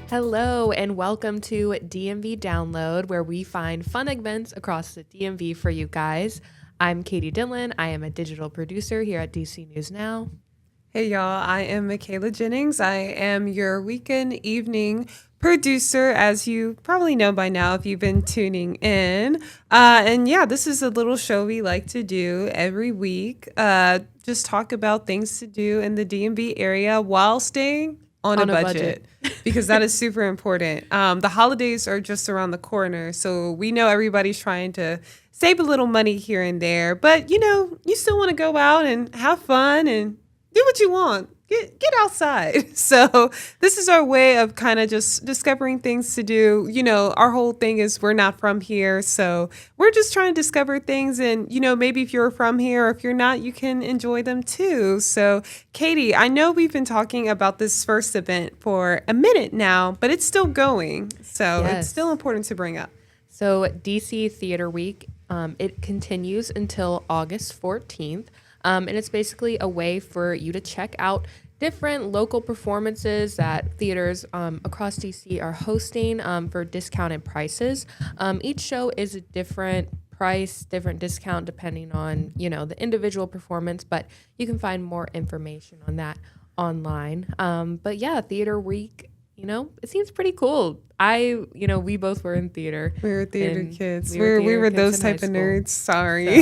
Hello, and welcome to DMV Download, where we find fun events across the DMV for you guys. I'm Katie Dillon. I am a digital producer here at DC News Now. Hey y'all, I am Michaela Jennings. I am your weekend evening producer, as you probably know by now if you've been tuning in. And yeah, this is a little show we like to do every week. Just talk about things to do in the DMV area while staying on a budget. Because that is super important. The holidays are just around the corner, so we know everybody's trying to save a little money here and there. But you still want to go out and have fun and do what you want. Get outside. So this is our way of kind of just discovering things to do. Our whole thing is we're not from here, so we're just trying to discover things. And maybe if you're from here or if you're not, you can enjoy them too. So Katie, I know we've been talking about this first event for a minute now, but it's still going. So It's still important to bring up. So DC Theater Week, it continues until August 14th. And it's basically a way for you to check out different local performances that theaters across DC are hosting for discounted prices. Each show is a different price, different discount depending on, the individual performance, but you can find more information on that online. But yeah, Theater Week, it seems pretty cool. We both were in theater. We were theater kids. We were those type of nerds. Sorry.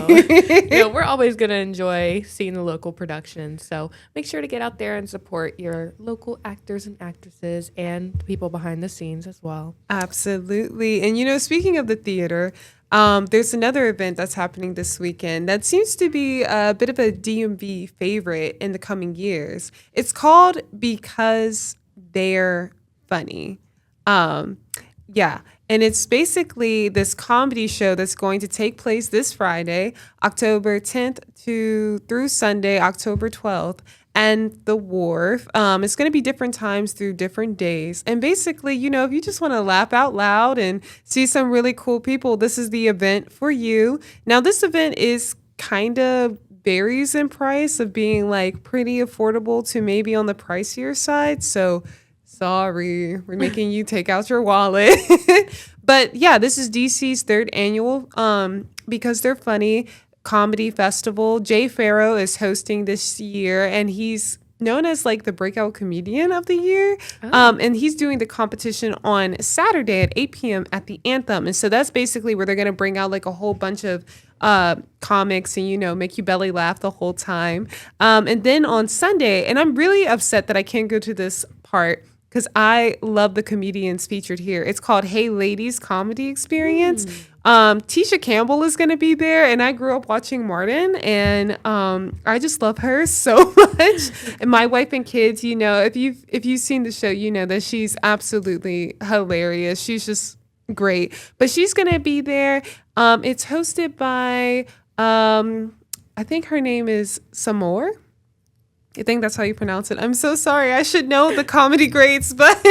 So, we're always going to enjoy seeing the local productions. So make sure to get out there and support your local actors and actresses and people behind the scenes as well. Absolutely. And, speaking of the theater, there's another event that's happening this weekend that seems to be a bit of a DMV favorite in the coming years. It's called Because They're Funny. Yeah. And it's basically this comedy show that's going to take place this Friday, October 10th through Sunday, October 12th, and the Wharf. It's going to be different times through different days. And basically, if you just want to laugh out loud and see some really cool people, this is the event for you. Now, this event is kind of varies in price of being like pretty affordable to maybe on the pricier side. So sorry, we're making you take out your wallet. But yeah, this is DC's third annual Because They're Funny comedy festival. Jay Farrow is hosting this year, and he's known as like the breakout comedian of the year. And he's doing the competition on Saturday at 8 p.m. at the Anthem. And so that's basically where they're going to bring out like a whole bunch of comics and, make you belly laugh the whole time. And then on Sunday, and I'm really upset that I can't go to this part because I love the comedians featured here. It's called Hey Ladies Comedy Experience. Tisha Campbell is going to be there, and I grew up watching Martin, and I just love her so much. And my wife and kids, if you've seen the show, you know that she's absolutely hilarious. She's just great. But she's going to be there. It's hosted by, I think her name is Samore. I think that's how you pronounce it. I'm so sorry. I should know the comedy greats, but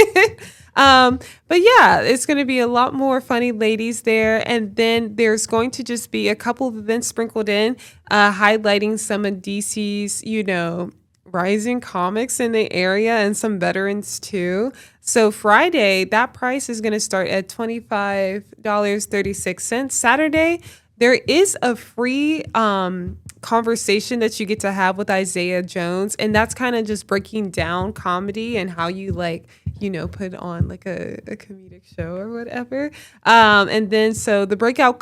yeah, it's going to be a lot more funny ladies there. And then there's going to just be a couple of events sprinkled in, highlighting some of DC's, rising comics in the area and some veterans too. So Friday, that price is going to start at $25.36. Saturday, there is a free conversation that you get to have with Isaiah Jones, and that's kind of just breaking down comedy and how you put on like a comedic show or whatever. And then so the breakout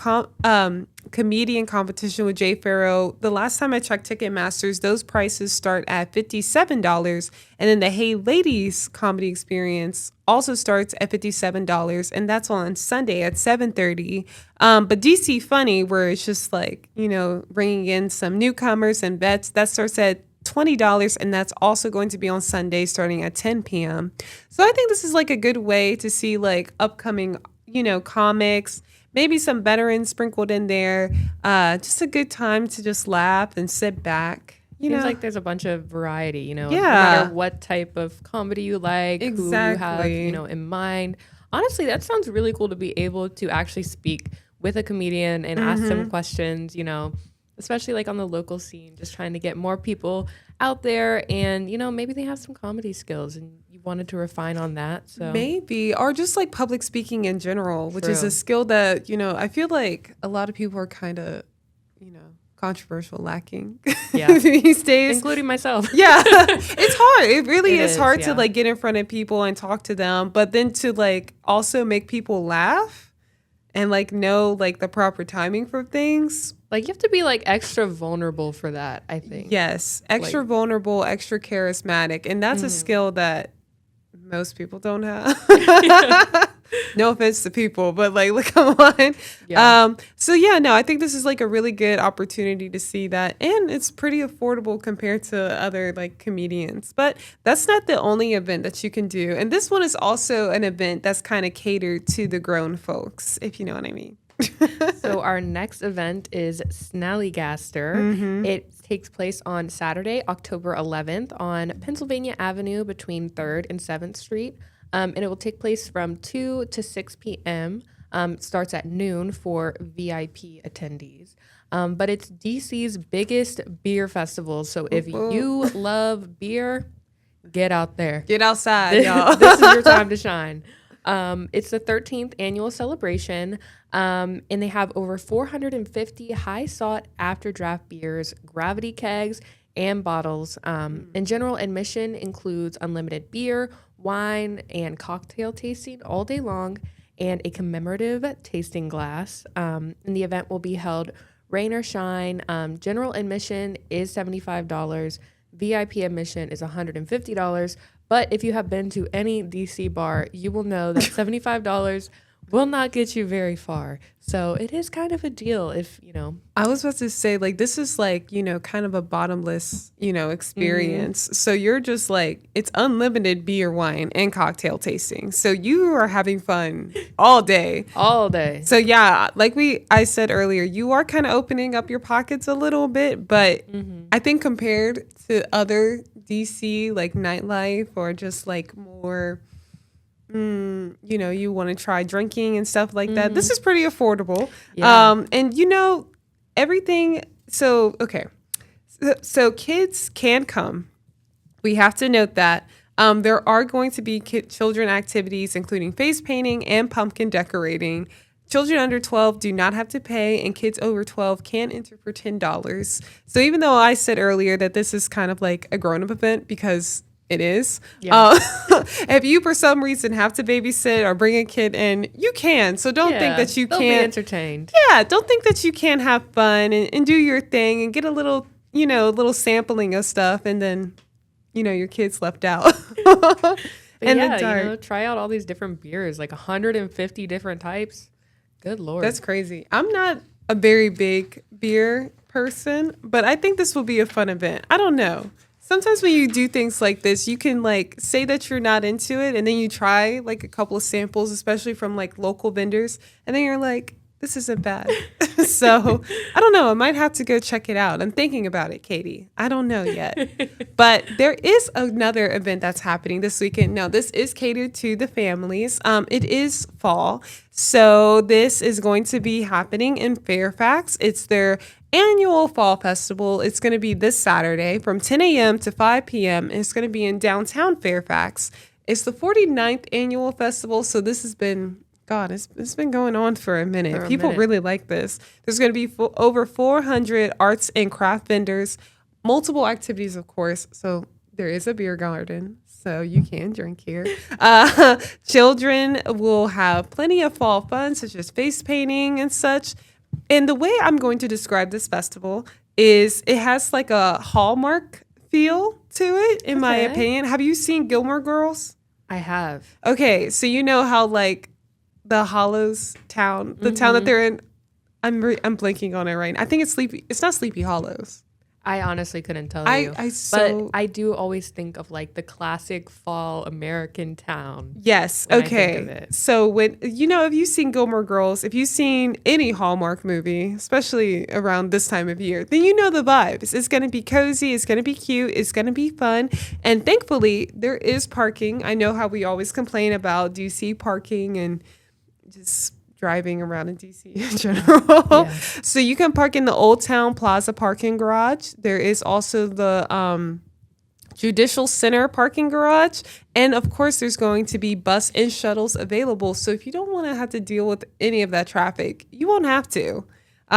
comedian competition with Jay Farrow, the last time I checked Ticketmasters, those prices start at $57. And then the Hey Ladies comedy experience also starts at $57, and that's on Sunday at 7:30. But DC Funny, where it's just like, bringing in some newcomers and vets, that starts at $20, and that's also going to be on Sunday starting at 10 p.m. So I think this is like a good way to see like upcoming, comics, maybe some veterans sprinkled in there. Just a good time to just laugh and sit back. Seems like there's a bunch of variety, no matter what type of comedy you like, exactly. who you have, in mind. Honestly, that sounds really cool to be able to actually speak with a comedian and ask them questions, especially like on the local scene, just trying to get more people out there and, maybe they have some comedy skills and you you wanted to refine on that. So Maybe, or just like public speaking in general, which is True. a skill that, I feel like a lot of people are kind of, controversial lacking Yeah. these days. including myself. Yeah, it's hard. It really It is is, hard to yeah. like get in front of people and talk to them, but then to like also make people laugh and like know like the proper timing for things. Like, you have to be like extra vulnerable for that, I think. Yes, extra Like- vulnerable, extra charismatic, and that's a skill that most people don't have. No offense to people, but like, look, come on. Yeah. So yeah, no, I think this is like a really good opportunity to see that, and it's pretty affordable compared to other like comedians. But that's not the only event that you can do, and this one is also an event that's kind of catered to the grown folks, if you know what I mean. So our next event is Snallygaster. Mm-hmm. It takes place on Saturday, October 11th on Pennsylvania Avenue between 3rd and 7th Street. And it will take place from 2 to 6 p.m. It starts at noon for VIP attendees. But it's DC's biggest beer festival. So if you love beer, get out there. Get outside, y'all. This is your time to shine. It's the 13th annual celebration, and they have over 450 high sought after draft beers, gravity kegs, and bottles. And general admission includes unlimited beer, wine, and cocktail tasting all day long, and a commemorative tasting glass. And the event will be held rain or shine. General admission is $75. VIP admission is $150. But if you have been to any DC bar, you will know that $75 will not get you very far. So it is kind of a deal if, I was about to say, like, this is like, kind of a bottomless, experience. So you're just like, it's unlimited beer, wine, and cocktail tasting. So you are having fun all day. all day. So yeah, like I said earlier, you are kind of opening up your pockets a little bit, but I think compared to other DC like nightlife or just like more, you want to try drinking and stuff like that, this is pretty affordable. Yeah. And everything. So okay, so kids can come. We have to note that. There are going to be children activities, including face painting and pumpkin decorating. Children under 12 do not have to pay, and kids over 12 can enter for $10. So even though I said earlier that this is kind of like a grown-up event, because it is, Yeah. if you for some reason have to babysit or bring a kid in, you can. So don't think that you they'll be can't. entertained. Yeah, don't think that you can't have fun and do your thing and get a little, little sampling of stuff, and then, your kids left out. But And yeah, the dark. try out all these different beers, like 150 different types. Good Lord. That's crazy. I'm not a very big beer person, but I think this will be a fun event. I don't know. Sometimes when you do things like this, you can like say that you're not into it, and then you try like a couple of samples, especially from like local vendors, and then you're like, this isn't bad. So I don't know. I might have to go check it out. I'm thinking about it, Katie. I don't know yet. But there is another event that's happening this weekend. Now, this is catered to the families. It is fall. So this is going to be happening in Fairfax. It's their annual fall festival. It's going to be this Saturday from 10 a.m. to 5 p.m. And it's going to be in downtown Fairfax. It's the 49th annual festival. So this has been... God, it's been going on for a minute. People really like this. There's going to be over 400 arts and craft vendors, multiple activities, of course. So there is a beer garden, so you can drink here. Children will have plenty of fall fun, such as face painting and such. And the way I'm going to describe this festival is it has like a Hallmark feel to it, in my opinion. Have you seen Gilmore Girls? I have. Okay, so you know how like the Hollows town, the town that they're in. I'm blanking on it right now. I think it's Sleepy. It's not Sleepy Hollows. I honestly couldn't tell you. But I do always think of like the classic fall American town. Yes. when I think of Okay. it. So when if you've seen Gilmore Girls, if you've seen any Hallmark movie, especially around this time of year, then you know the vibes. It's going to be cozy. It's going to be cute. It's going to be fun. And thankfully, there is parking. I know how we always complain about DC parking and just driving around in DC in general. Yeah. So you can park in the Old Town Plaza parking garage. There is also the Judicial Center parking garage. And of course, there's going to be bus and shuttles available. So if you don't want to have to deal with any of that traffic, you won't have to. So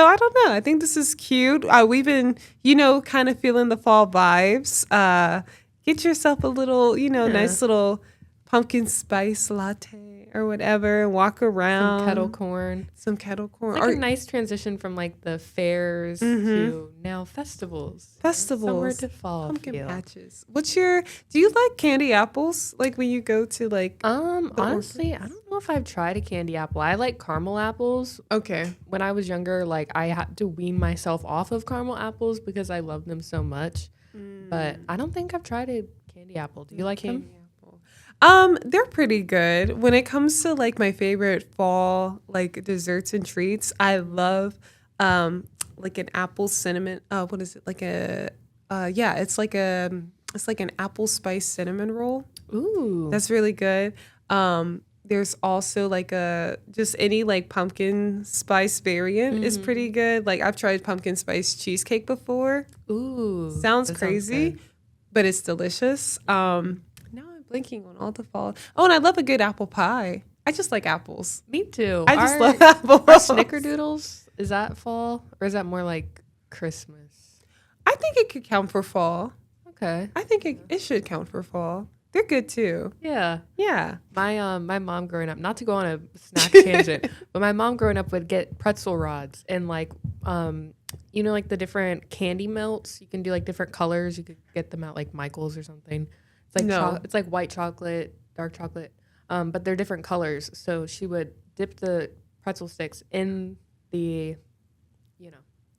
I don't know. I think this is cute. We've been, kind of feeling the fall vibes. Get yourself a little, nice little pumpkin spice latte or whatever, and walk around. Some kettle corn. It's like a nice transition from like the fairs to now festivals. Somewhere to fall. Pumpkin patches. Do you like candy apples? Like when you go to like honestly, I don't know if I've tried a candy apple. I like caramel apples. Okay. When I was younger, like I had to wean myself off of caramel apples because I loved them so much. But I don't think I've tried a candy apple. Do you like them? They're pretty good. When it comes to like my favorite fall like desserts and treats, I love like an apple cinnamon. What is it? Like it's like an apple spice cinnamon roll. Ooh, that's really good. There's also like just any like pumpkin spice variant is pretty good. Like I've tried pumpkin spice cheesecake before. Ooh, sounds crazy, but it's delicious. Now I'm blanking on all the fall. Oh, and I love a good apple pie. I just like apples. Me too. I just love apples. Are snickerdoodles, is that fall or is that more like Christmas? I think it could count for fall. Okay. I think it should count for fall. They're good too. Yeah. Yeah. My mom growing up, not to go on a snack tangent, but my mom growing up would get pretzel rods and like like the different candy melts. You can do like different colors. You could get them at like Michael's or something. It's like it's like white chocolate, dark chocolate, but they're different colors. So she would dip the pretzel sticks in the,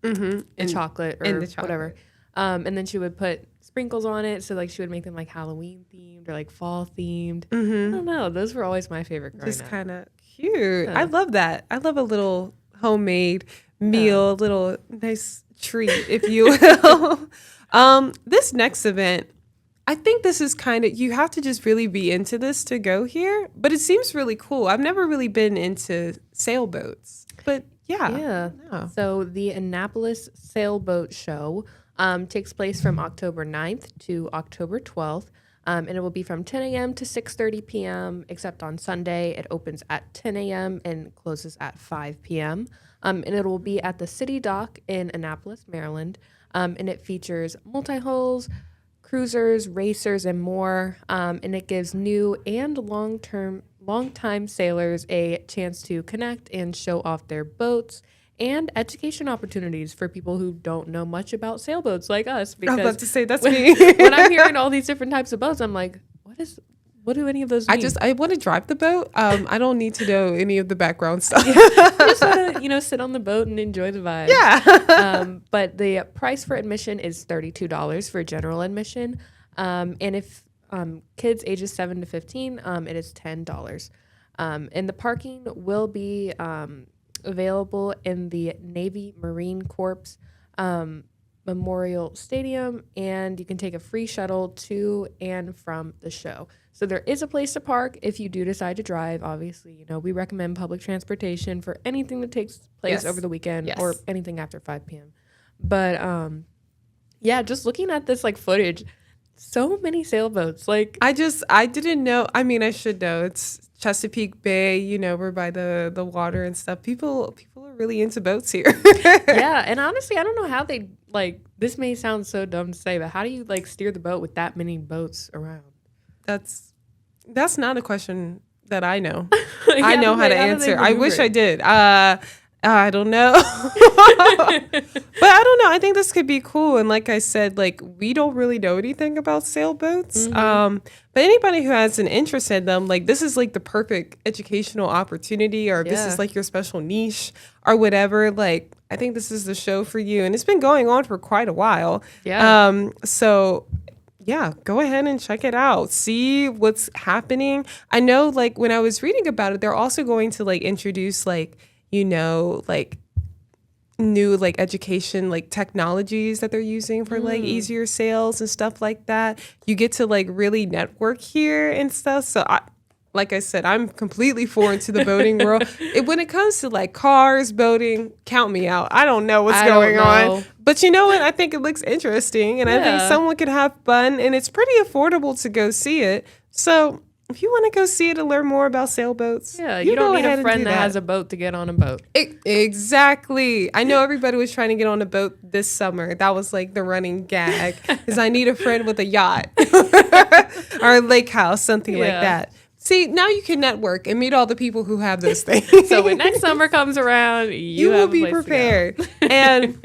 in chocolate or whatever, and then she would put sprinkles on it. So like she would make them like Halloween themed or like fall themed. I don't know. Those were always my favorite growing up. Just kind of cute. Yeah. I love that. I love a little homemade meal, little nice treat, if you will. This next event, I think this is you have to just really be into this to go here, but it seems really cool. I've never really been into sailboats, but yeah. So the Annapolis Sailboat Show takes place from October 9th to October 12th, and it will be from 10 a.m. to 6:30 p.m., except on Sunday. It opens at 10 a.m. and closes at 5 p.m., and it will be at the City Dock in Annapolis, Maryland, and it features multi-hulls, cruisers, racers, and more, and it gives new and long-time sailors a chance to connect and show off their boats and education opportunities for people who don't know much about sailboats like us. Because I was about to say, that's me. When I'm hearing all these different types of boats, I'm like, what do any of those mean? I want to drive the boat. I don't need to know any of the background stuff. I just want to, sit on the boat and enjoy the vibe. Yeah. But the price for admission is $32 for general admission. And if kids ages 7 to 15, it is $10. And the parking will be available in the Navy Marine Corps Memorial Stadium, and you can take a free shuttle to and from the show. So there is a place to park if you do decide to drive. Obviously, we recommend public transportation for anything that takes place over the weekend or anything after 5 p.m. But just looking at this like footage, so many sailboats. Like I didn't know. I mean, I should know. It's Chesapeake Bay, we're by the water and stuff. People are really into boats here. Yeah, and honestly, I don't know how they this may sound so dumb to say, but how do you steer the boat with that many boats around? That's not a question that I know. I know how to answer. I wish I did. I don't know. But I don't know. I think this could be cool. And like I said, we don't really know anything about sailboats. But anybody who has an interest in them, this is the perfect educational opportunity, or if this is your special niche or whatever, I think this is the show for you. And it's been going on for quite a while. Yeah. So yeah, go ahead and check it out. See what's happening. I know when I was reading about it, they're also going to introduce new education technologies that they're using for easier sales and stuff like that. You get to really network here and stuff. So like I said, I'm completely foreign to the boating world. When it comes to like cars, boating, count me out. I don't know what's going on. But you know what? I think it looks interesting, and I think someone could have fun, and it's pretty affordable to go see it. So if you want to go see it and learn more about sailboats, you don't need a friend that has a boat to get on a boat. Exactly. I know everybody was trying to get on a boat this summer. That was like the running gag, is I need a friend with a yacht or a lake house, something like that. See, now you can network and meet all the people who have those things. So when next summer comes around, you will be prepared. And,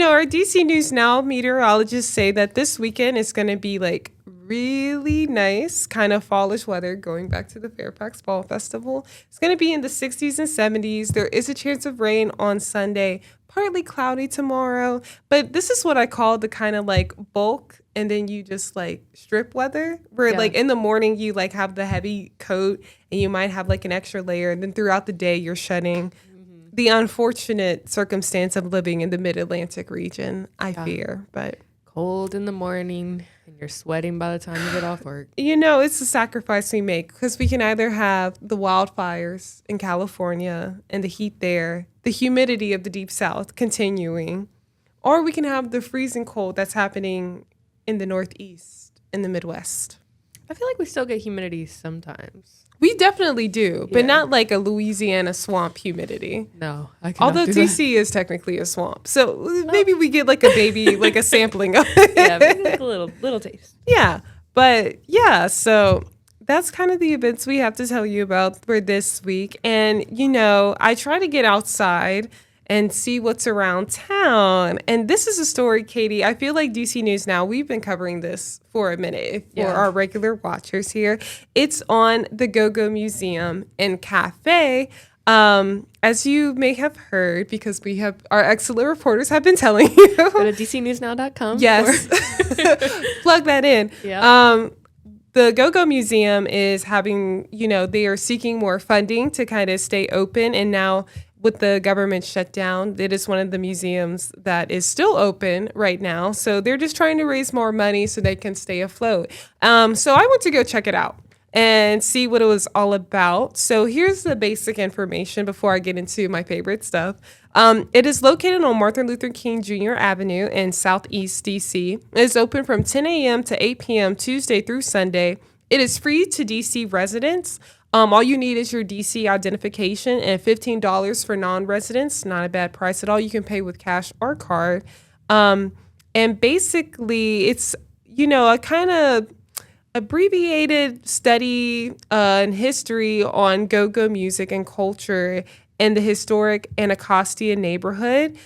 our DC News Now meteorologists say that this weekend is going to be like really nice, kind of fallish weather, going back to the Fairfax Fall Festival. It's going to be in the 60s and 70s. There is a chance of rain on Sunday, partly cloudy tomorrow. But this is what I call the kind of like bulk and then you just like strip weather, where like in the morning you like have the heavy coat and you might have like an extra layer, and then throughout the day you're shedding. The unfortunate circumstance of living in the mid-Atlantic region, I fear, but cold in the morning and you're sweating by the time you get off work. It's a sacrifice we make, because we can either have the wildfires in California and the heat there, the humidity of the Deep South continuing, or we can have the freezing cold that's happening in the Northeast, in the Midwest. I feel like we still get humidity sometimes. We definitely do, but not like a Louisiana swamp humidity. No, I cannot. Although DC is technically a swamp, so maybe we get like a baby, like a sampling of it. Yeah, maybe like a little taste. Yeah, but yeah, so that's kind of the events we have to tell you about for this week. And I try to get outside and see what's around town. And this is a story, Katie, I feel like DC News Now, we've been covering this for a minute for our regular watchers here. It's on the Go-Go Museum and Cafe. As you may have heard, because our excellent reporters have been telling you. Go to dcnewsnow.com. Yes. Plug that in. Yeah. The Go-Go Museum is having, they are seeking more funding to kind of stay open. And now with the government shutdown, it is one of the museums that is still open right now. So they're just trying to raise more money so they can stay afloat. So I went to go check it out and see what it was all about. So here's the basic information before I get into my favorite stuff. It is located on Martin Luther King Jr. Avenue in Southeast DC. It is open from 10 a.m. to 8 p.m. Tuesday through Sunday. It is free to DC residents. All you need is your DC identification and $15 for non-residents. Not a bad price at all. You can pay with cash or card. And basically, it's, a kind of abbreviated study and history on go-go music and culture in the historic Anacostia neighborhood,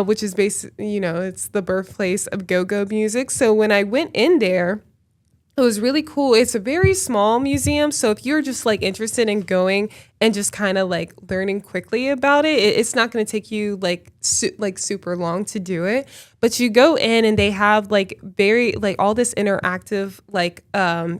which is basically, it's the birthplace of go-go music. So when I went in there, it was really cool. It's a very small museum, so if you're just like interested in going and just kind of like learning quickly about it, it's not going to take you like super long to do it. But you go in and they have like all this interactive like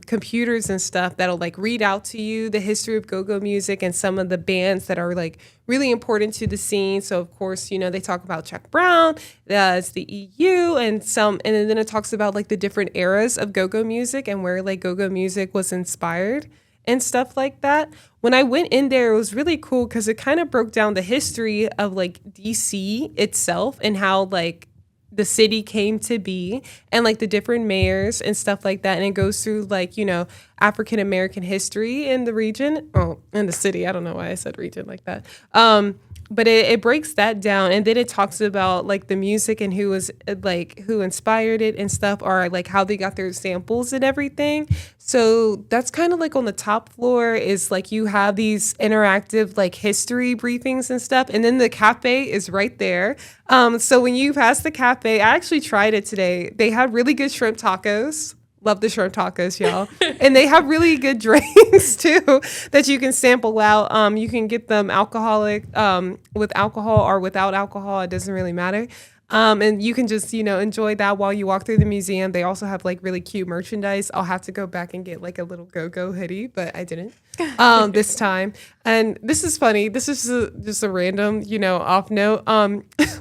computers and stuff that'll like read out to you the history of go-go music and some of the bands that are like really important to the scene. So of course, they talk about Chuck Brown, it's the EU, and then it talks about like the different eras of go-go music and where like go-go music was inspired and stuff like that. When I went in there, it was really cool because it kind of broke down the history of like DC itself and how like the city came to be and like the different mayors and stuff like that. And it goes through like, African American history in the region. Oh, in the city. I don't know why I said region like that. But it breaks that down, and then it talks about like the music and who inspired it and stuff, or like how they got their samples and everything. So that's kind of like on the top floor is like you have these interactive like history briefings and stuff, and then the cafe is right there. So when you pass the cafe, I actually tried it today. They had really good shrimp tacos. Love the shrimp tacos, y'all. And they have really good drinks, too, that you can sample out. You can get them alcoholic, with alcohol or without alcohol. It doesn't really matter. And you can just, enjoy that while you walk through the museum. They also have, like, really cute merchandise. I'll have to go back and get, like, a little go-go hoodie, but I didn't this time. And this is funny. This is just a random, off note.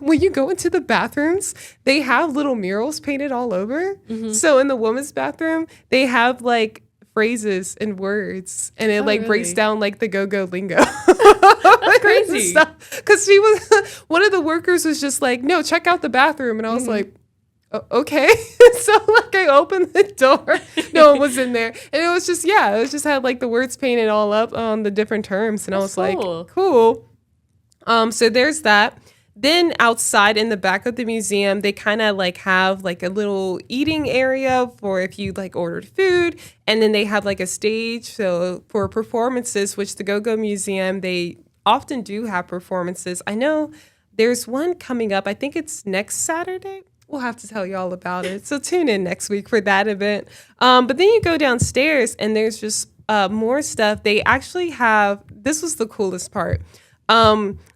When you go into the bathrooms, they have little murals painted all over. Mm-hmm. So in the women's bathroom, they have, like, phrases and words, and it Oh, like breaks really? down like the go-go lingo. That's crazy. Because she was one of the workers was just like, no, check out the bathroom, and I was like, okay. So like I opened the door, no one was in there, and it was just it was just had like the words painted all up on the different terms, and I was That's cool. like, cool. So there's that. Then outside in the back of the museum, they kind of like have like a little eating area for if you like ordered food. And then they have like a stage. So for performances, which the Go-Go Museum, they often do have performances. I know there's one coming up. I think it's next Saturday. We'll have to tell you all about it. So tune in next week for that event. But then you go downstairs and there's just more stuff. They actually have, this was the coolest part.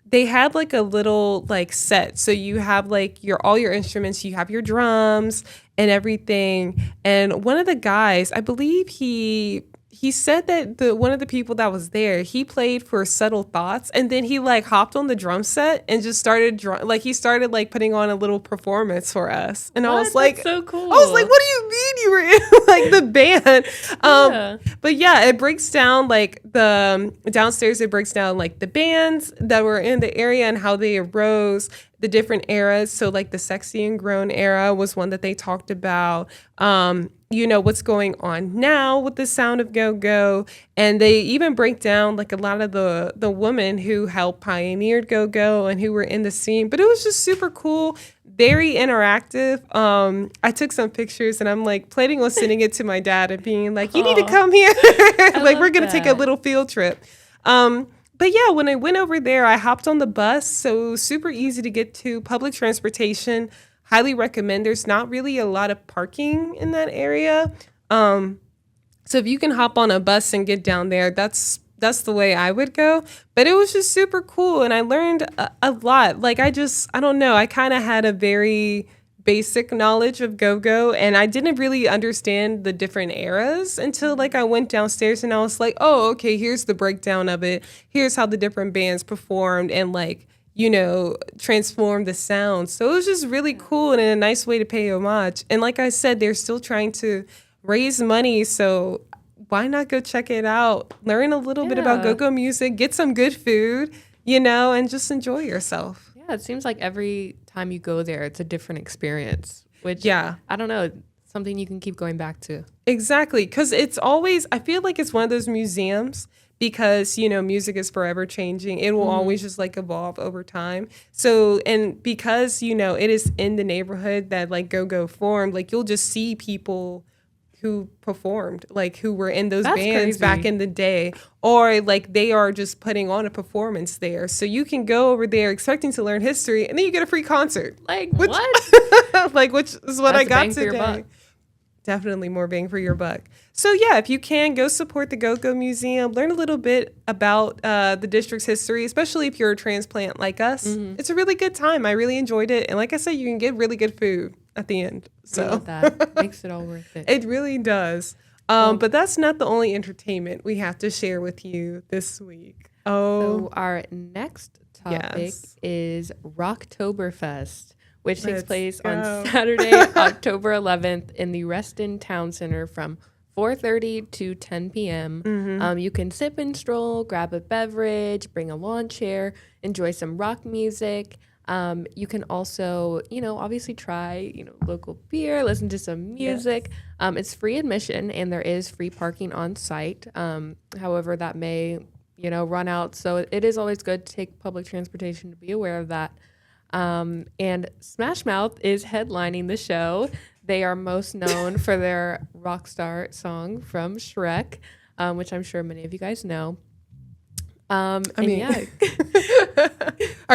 They had like a little like set. So you have like all your instruments, you have your drums and everything. And one of the guys, I believe he said that one of the people that was there, he played for Subtle Thoughts, and then he like hopped on the drum set and just started he started like putting on a little performance for us. And I was like, That's so cool. I was like, what do you mean you were in like the band? Yeah. But yeah, it breaks down like the downstairs. It breaks down like the bands that were in the area and how they arose, the different eras. So like the Sexy and Grown era was one that they talked about. What's going on now with the sound of go-go. And they even break down like a lot of the women who helped pioneered go-go and who were in the scene. But it was just super cool, very interactive. I took some pictures and I'm like planning on sending it to my dad and being like, you need to come here. Like we're going to take a little field trip. But yeah, when I went over there, I hopped on the bus. So it was super easy to get to. Public transportation. Highly recommend. There's not really a lot of parking in that area. So if you can hop on a bus and get down there, that's the way I would go. But it was just super cool. And I learned a lot. Like I don't know. I kind of had a very basic knowledge of go-go, and I didn't really understand the different eras until like I went downstairs and I was like, oh, okay, here's the breakdown of it. Here's how the different bands performed and like, transform the sound. So it was just really cool and a nice way to pay homage. And like I said, they're still trying to raise money. So why not go check it out? Learn a little bit about go-go music, get some good food, and just enjoy yourself. Yeah, it seems like every time you go there, it's a different experience, which I don't know, something you can keep going back to. Exactly. Because it's always, I feel like it's one of those museums because, music is forever changing. It will always just like evolve over time. So, and because, it is in the neighborhood that like go-go formed, like you'll just see people who performed, like who were in those bands crazy. back in the day, or like they are just putting on a performance there. So you can go over there expecting to learn history and then you get a free concert. Like, which is what That's I a got bang for your buck. today. Definitely more bang for your buck. So yeah, if you can, go support the Go-Go Museum, learn a little bit about the district's history, especially if you're a transplant like us. It's a really good time. I really enjoyed it. And like I said, you can get really good food at the end. I So love that. Makes it all worth it. it really does. But that's not the only entertainment we have to share with you this week. So our next topic Yes. is Rocktoberfest, which takes Let's place go. on Saturday, October 11th in the Reston Town Center from 4:30 to 10 p.m. You can sip and stroll, grab a beverage, bring a lawn chair, enjoy some rock music. You can also, obviously try, local beer, listen to some music. It's free admission and there is free parking on site. However, that may, run out. So it is always good to take public transportation to be aware of that. And Smash Mouth is headlining the show. They are most known for their Rockstar song from Shrek, which I'm sure many of you guys know. Are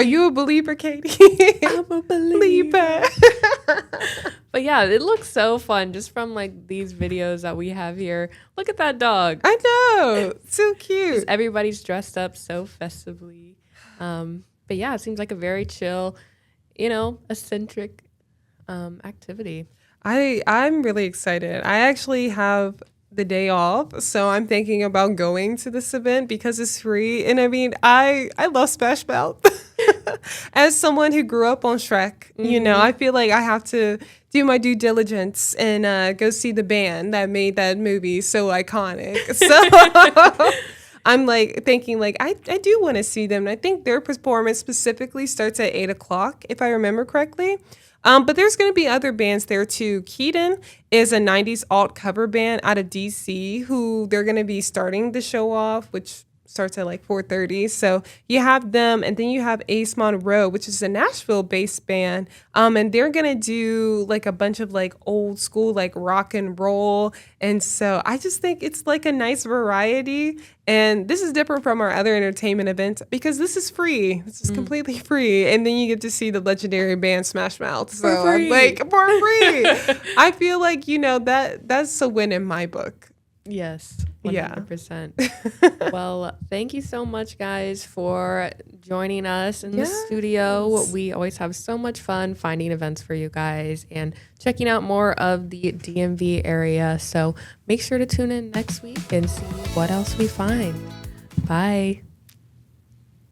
you a believer, Katie? I'm a believer. Believer. But yeah, it looks so fun just from like these videos that we have here. Look at that dog. I know. So cute. Everybody's dressed up so festively. But yeah, it seems like a very chill, eccentric activity. I'm really excited. I actually have the day off, so I'm thinking about going to this event because it's free. And I mean, I love Smash Mouth. As someone who grew up on Shrek, I feel like I have to do my due diligence and go see the band that made that movie so iconic. So I'm like thinking like I do want to see them. And I think their performance specifically starts at 8 o'clock, if I remember correctly. But there's going to be other bands there too. Keaton is a 90s alt cover band out of DC who they're going to be starting the show off, which starts at like 4:30. So you have them, and then you have Ace Monroe, which is a Nashville-based band. And they're gonna do like a bunch of like old school like rock and roll. And so I just think it's like a nice variety. And this is different from our other entertainment events because this is free. This is completely free. And then you get to see the legendary band Smash Mouth. So I'm like, for free. I feel like, that's a win in my book. Yes, 100%. Well, thank you so much, guys, for joining us in the studio. We always have so much fun finding events for you guys and checking out more of the DMV area. So make sure to tune in next week and see what else we find. Bye.